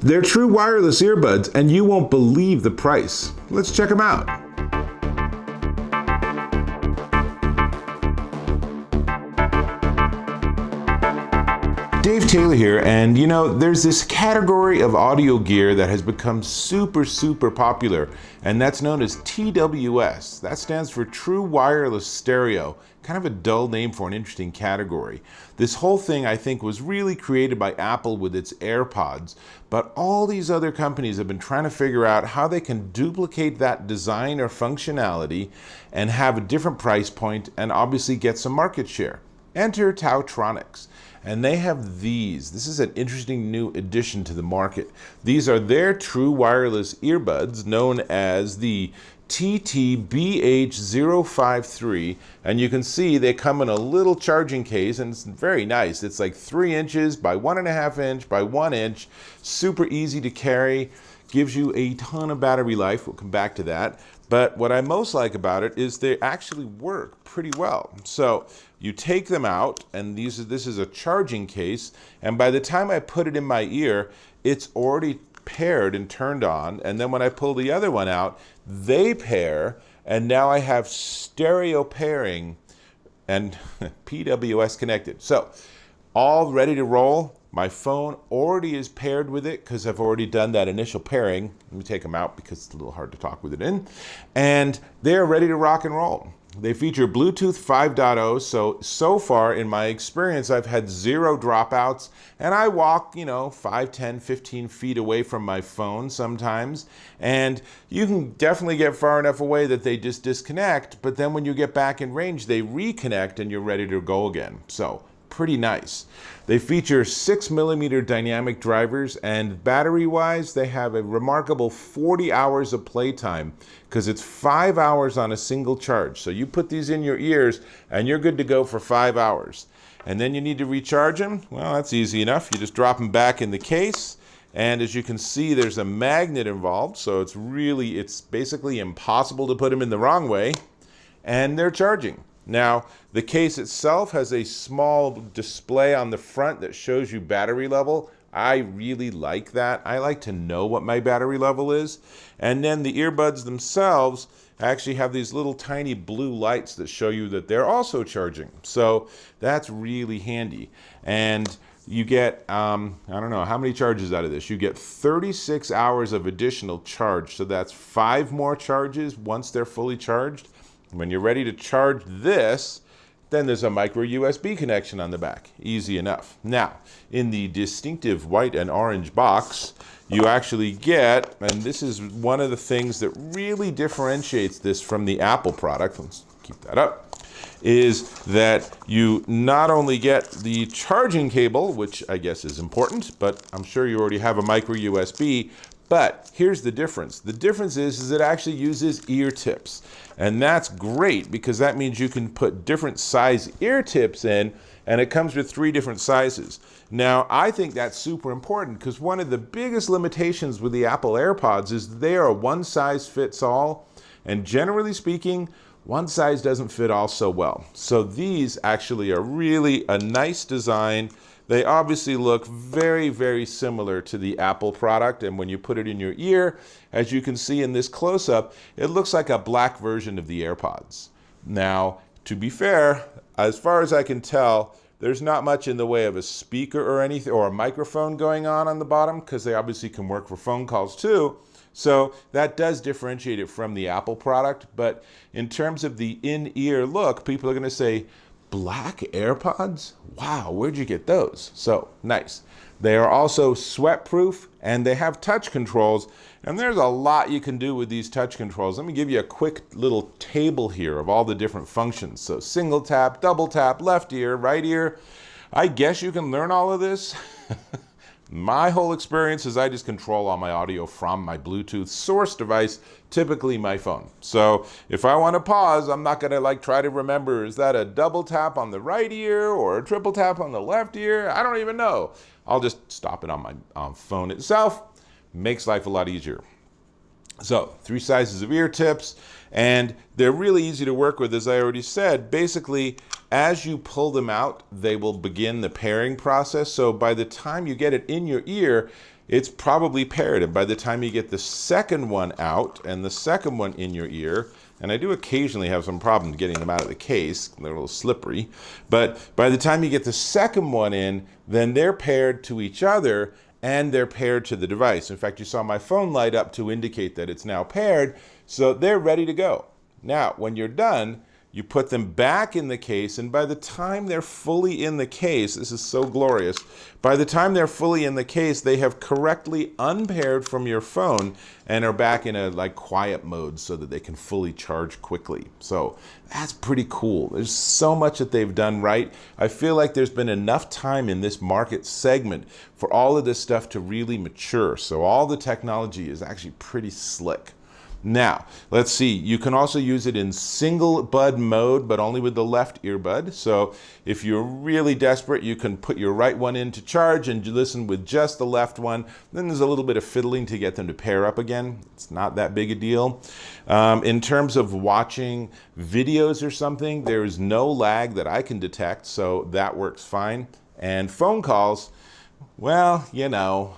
They're true wireless earbuds, and you won't believe the price. Let's check them out. Dave Taylor here, and you know, there's this category of audio gear that has become super popular, and that's known as TWS. That stands for True Wireless Stereo. Kind of a dull name for an interesting category. This whole thing, I think, was really created by Apple with its AirPods, but all these other companies have been trying to figure out how they can duplicate that design or functionality and have a different price point and obviously get some market share. Enter Taotronics. And they have these. This is an interesting new addition to the market. These are their true wireless earbuds known as the TTBH053, and you can see they come in a little charging case, and it's very nice. It's like 3 inches by 1.5 inch by 1 inch, super easy to carry, gives you a ton of battery life. We'll come back to that. But what I most like about it is they actually work pretty well. So you take them out, and this is a charging case, and by the time I put it in my ear, it's already paired and turned on, and then when I pull the other one out, they pair, and now I have stereo pairing and PWS connected. So all ready to roll. My phone already is paired with it because I've already done that initial pairing. Let me take them out because it's a little hard to talk with it in. And they're ready to rock and roll. They feature Bluetooth 5.0, so far in my experience I've had 0 dropouts, and I walk, 5, 10, 15 feet away from my phone sometimes, and you can definitely get far enough away that they just disconnect, but then when you get back in range they reconnect and you're ready to go again. So pretty nice. They feature 6mm dynamic drivers, and battery-wise, they have a remarkable 40 hours of playtime because it's 5 hours on a single charge. So you put these in your ears and you're good to go for 5 hours. And then you need to recharge them. Well, that's easy enough. You just drop them back in the case. And as you can see, there's a magnet involved. So it's basically impossible to put them in the wrong way. And they're charging. Now, the case itself has a small display on the front that shows you battery level. I really like that. I like to know what my battery level is. And then the earbuds themselves actually have these little tiny blue lights that show you that they're also charging. So that's really handy. And you get, I don't know, how many charges out of this? You get 36 hours of additional charge. So that's 5 more charges once they're fully charged. When you're ready to charge this, then there's a micro USB connection on the back. Easy enough. Now, in the distinctive white and orange box, you actually get, and this is one of the things that really differentiates this from the Apple product, let's keep that up, is that you not only get the charging cable, which I guess is important, but I'm sure you already have a micro USB, but here's the difference. The difference is it actually uses ear tips. And that's great because that means you can put different size ear tips in, and it comes with 3 different sizes. Now, I think that's super important because one of the biggest limitations with the Apple AirPods is they are a one size fits all. And generally speaking, one size doesn't fit all so well. So these actually are really a nice design. They obviously look very similar to the Apple product, and when you put it in your ear, as you can see in this close-up, it looks like a black version of the AirPods. Now, to be fair, as far as I can tell, there's not much in the way of a speaker or anything, or a microphone going on the bottom, because they obviously can work for phone calls too. So that does differentiate it from the Apple product, but in terms of the in-ear look, people are going to say, black AirPods? Wow, where'd you get those? So nice. They are also sweat-proof, and they have touch controls, and there's a lot you can do with these touch controls. Let me give you a quick little table here of all the different functions. So single tap, double tap, left ear, right ear. I guess you can learn all of this. My whole experience is I just control all my audio from my Bluetooth source device, typically my phone. So if I want to pause, I'm not going to try to remember, is that a double tap on the right ear or a triple tap on the left ear? I don't even know. I'll just stop it on my phone itself. Makes life a lot easier. So 3 sizes of ear tips, and they're really easy to work with, as I already said. Basically, as you pull them out, they will begin the pairing process. So by the time you get it in your ear, it's probably paired. And by the time you get the second one out and the second one in your ear, and I do occasionally have some problems getting them out of the case, they're a little slippery, but by the time you get the second one in, then they're paired to each other and they're paired to the device. In fact, you saw my phone light up to indicate that it's now paired, so they're ready to go. Now, when you're done, you put them back in the case, and by the time they're fully in the case, this is so glorious, by the time they're fully in the case, they have correctly unpaired from your phone and are back in a quiet mode so that they can fully charge quickly. So that's pretty cool. There's so much that they've done right. I feel like there's been enough time in this market segment for all of this stuff to really mature. So all the technology is actually pretty slick. Now, let's see, you can also use it in single bud mode, but only with the left earbud. So if you're really desperate, you can put your right one in to charge and listen with just the left one. Then there's a little bit of fiddling to get them to pair up again. It's not that big a deal. In terms of watching videos or something, there's no lag that I can detect, so that works fine. And phone calls, well, you know,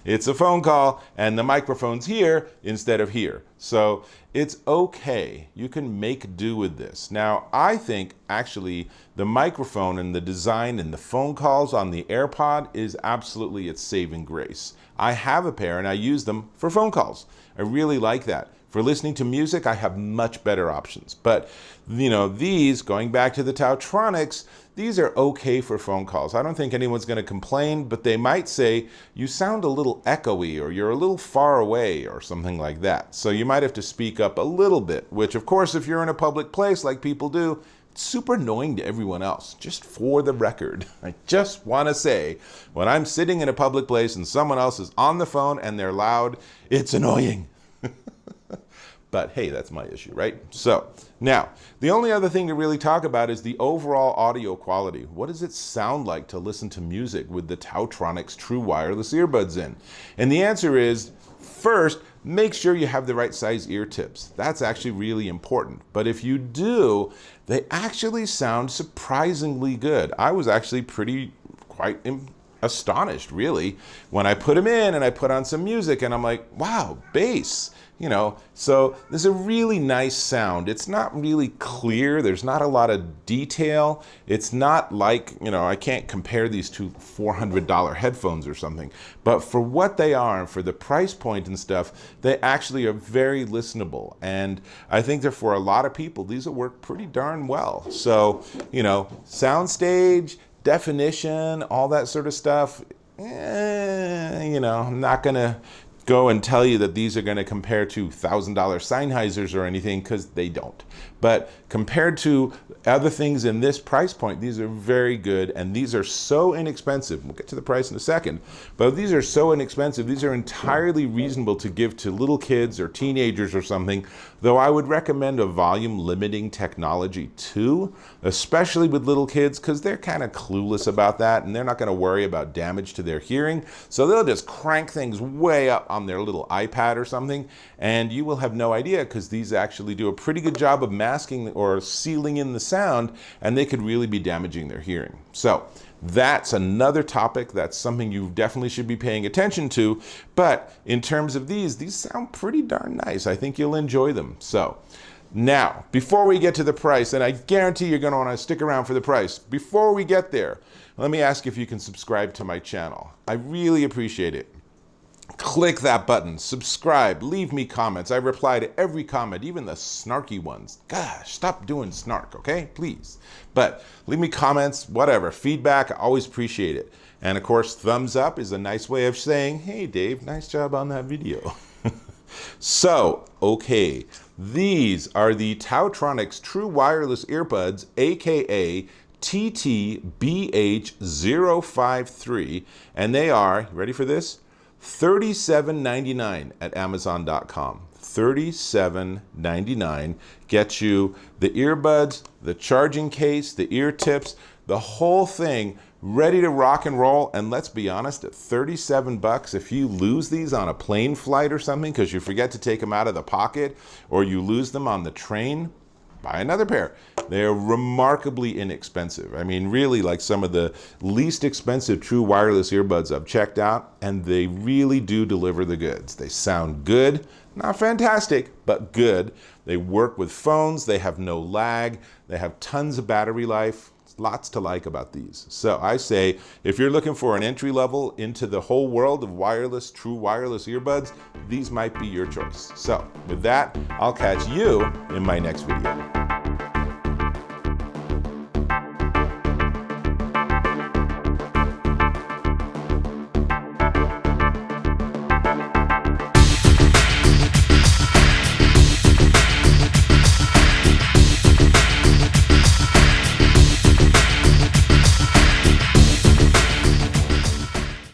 it's a phone call and the microphone's here instead of here. So it's okay. You can make do with this. Now, I think actually the microphone and the design and the phone calls on the AirPod is absolutely its saving grace. I have a pair and I use them for phone calls. I really like that. For listening to music, I have much better options. But, you know, these, going back to the Taotronics, these are okay for phone calls. I don't think anyone's going to complain, but they might say, you sound a little echoey or you're a little far away or something like that. So you might have to speak up a little bit, which of course, if you're in a public place like people do, it's super annoying to everyone else. Just for the record, I just want to say, when I'm sitting in a public place and someone else is on the phone and they're loud, it's annoying. But hey, that's my issue, right? So now, the only other thing to really talk about is the overall audio quality. What does it sound like to listen to music with the Taotronics true wireless earbuds in? And the answer is, first, make sure you have the right size ear tips. That's actually really important. But if you do, they actually sound surprisingly good. I was actually quite astonished, really, when I put them in and I put on some music and I'm like, wow, bass. You know, so there's a really nice sound. It's not really clear. There's not a lot of detail. It's not like, you know, I can't compare these to $400 headphones or something. But for what they are and for the price point and stuff, they actually are very listenable. And I think that for a lot of people, these will work pretty darn well. So, you know, soundstage, definition, all that sort of stuff, you know, I'm not going to go and tell you that these are going to compare to $1,000 Sennheisers or anything, because they don't. But compared to other things in this price point, these are very good, and these are so inexpensive. We'll get to the price in a second, but these are so inexpensive. These are entirely reasonable to give to little kids or teenagers or something, though I would recommend a volume limiting technology too, especially with little kids, because they're kind of clueless about that, and they're not going to worry about damage to their hearing. So they'll just crank things way up on their little iPad or something, and you will have no idea, because these actually do a pretty good job of masking or sealing in the sound, and they could really be damaging their hearing. So that's another topic. That's something you definitely should be paying attention to. But in terms of these sound pretty darn nice. I think you'll enjoy them. So now, before we get to the price, and I guarantee you're going to want to stick around for the price, before we get there, let me ask if you can subscribe to my channel. I really appreciate it. Click that button, subscribe, leave me comments. I reply to every comment, even the snarky ones. Gosh, stop doing snark, okay? Please. But leave me comments, whatever, feedback, I always appreciate it. And of course, thumbs up is a nice way of saying, hey Dave, nice job on that video. So, okay, these are the Taotronics True Wireless Earbuds, aka TTBH053, and they are, ready for this? $37.99 at Amazon.com. $37.99 gets you the earbuds, the charging case, the ear tips, the whole thing ready to rock and roll. And let's be honest, at 37 bucks, if you lose these on a plane flight or something because you forget to take them out of the pocket, or you lose them on the train, buy another pair. They're remarkably inexpensive. I mean, really like some of the least expensive true wireless earbuds I've checked out, and they really do deliver the goods. They sound good, not fantastic, but good. They work with phones, they have no lag, they have tons of battery life. Lots to like about these. So I say, if you're looking for an entry level into the whole world of wireless, true wireless earbuds, these might be your choice. So with that, I'll catch you in my next video.